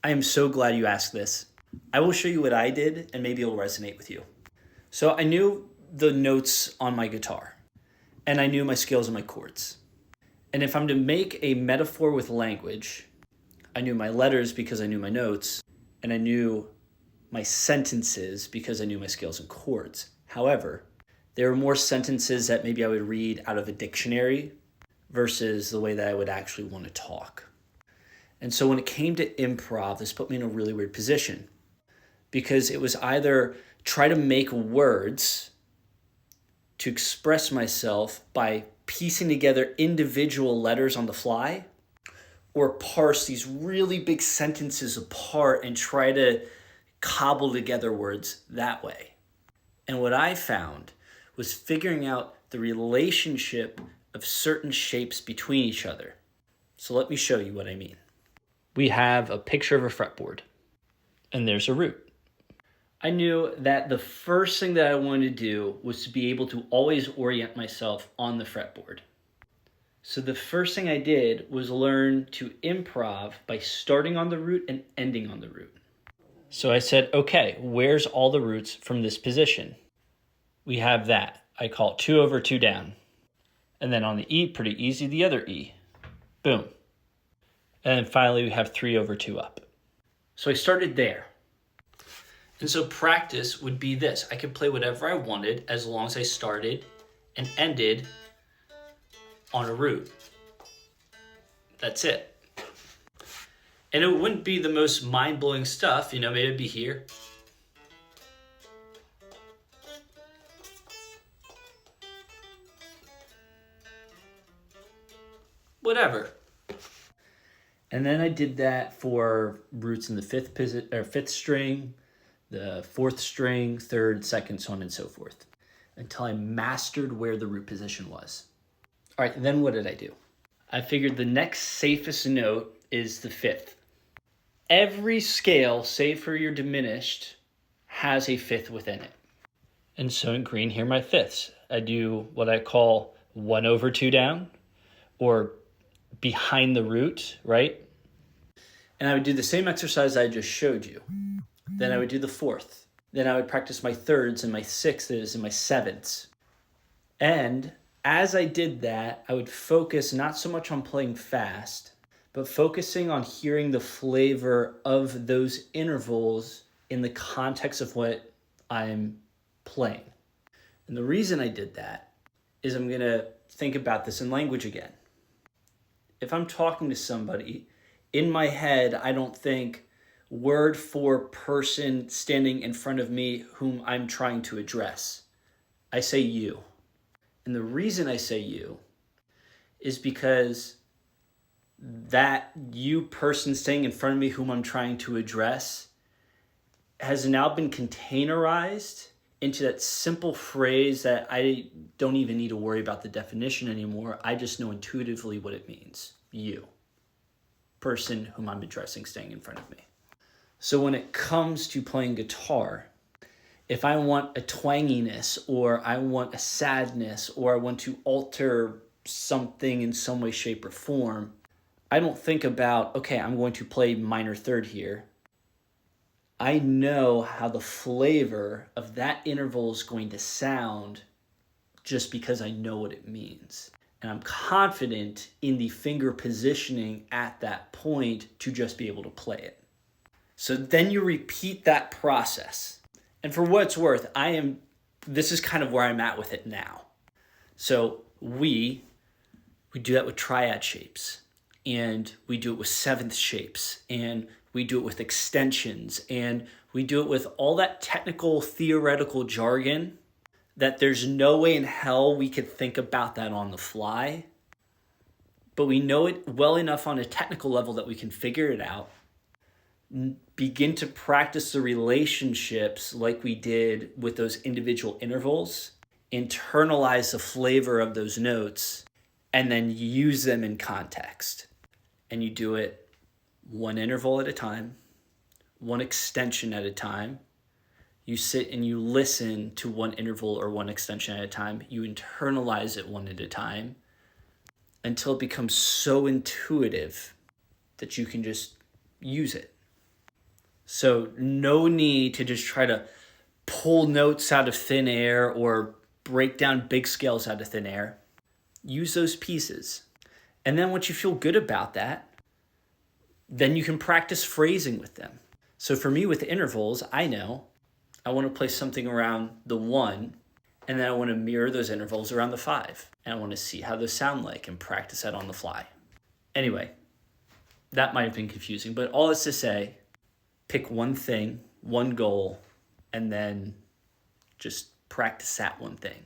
I am so glad you asked this. I will show you what I did and maybe it'll resonate with you. So I knew the notes on my guitar and I knew my scales and my chords. And if I'm to make a metaphor with language, I knew my letters because I knew my notes, and I knew my sentences because I knew my scales and chords. However, there were more sentences that maybe I would read out of a dictionary versus the way that I would actually want to talk. And so when it came to improv, this put me in a really weird position because it was either try to make words to express myself by piecing together individual letters on the fly, or parse these really big sentences apart and try to cobble together words that way. And what I found was figuring out the relationship of certain shapes between each other. So let me show you what I mean. We have a picture of a fretboard, and there's a root. I knew that the first thing that I wanted to do was to be able to always orient myself on the fretboard. So the first thing I did was learn to improv by starting on the root and ending on the root. So I said, okay, where's all the roots from this position? We have that. I call it 2 over 2 down. And then on the E, pretty easy, the other E. Boom. And then finally we have 3 over 2 up. So I started there. And so practice would be this. I could play whatever I wanted as long as I started and ended on a root. That's it. And it wouldn't be the most mind-blowing stuff, maybe it'd be here. Whatever. And then I did that for roots in the fifth string, the 4th string, 3rd, 2nd, so on and so forth, until I mastered where the root position was. All right, then what did I do? I figured the next safest note is the 5th. Every scale, save for your diminished, has a 5th within it. And so in green, here are my 5ths. I do what I call 1 over 2 down, or behind the root, right? And I would do the same exercise I just showed you. Then I would do the 4th. Then I would practice my 3rds and my 6ths and my 7ths. And as I did that, I would focus not so much on playing fast, but focusing on hearing the flavor of those intervals in the context of what I'm playing. And the reason I did that is I'm going to think about this in language again. If I'm talking to somebody, in my head, I don't think word for person standing in front of me whom I'm trying to address. I say you. And the reason I say you is because that you person standing in front of me whom I'm trying to address has now been containerized into that simple phrase that I don't even need to worry about the definition anymore. I just know intuitively what it means. You. Person whom I'm addressing standing in front of me. So when it comes to playing guitar, if I want a twanginess, or I want a sadness, or I want to alter something in some way, shape, or form, I don't think about, okay, I'm going to play minor 3rd here. I know how the flavor of that interval is going to sound just because I know what it means. And I'm confident in the finger positioning at that point to just be able to play it. So then you repeat that process. And for what it's worth, this is kind of where I'm at with it now. So we do that with triad shapes, and we do it with 7th shapes, and we do it with extensions, and we do it with all that technical theoretical jargon that there's no way in hell we could think about that on the fly. But we know it well enough on a technical level that we can figure it out, begin to practice the relationships like we did with those individual intervals, internalize the flavor of those notes, and then use them in context. And you do it one interval at a time, one extension at a time. You sit and you listen to one interval or one extension at a time. You internalize it one at a time until it becomes so intuitive that you can just use it. So no need to just try to pull notes out of thin air or break down big scales out of thin air. Use those pieces. And then once you feel good about that, then you can practice phrasing with them. So for me with intervals, I know I want to play something around the 1, and then I want to mirror those intervals around the 5. And I want to see how those sound like and practice that on the fly. Anyway, that might have been confusing, but all is to say, pick one thing, one goal, and then just practice that one thing.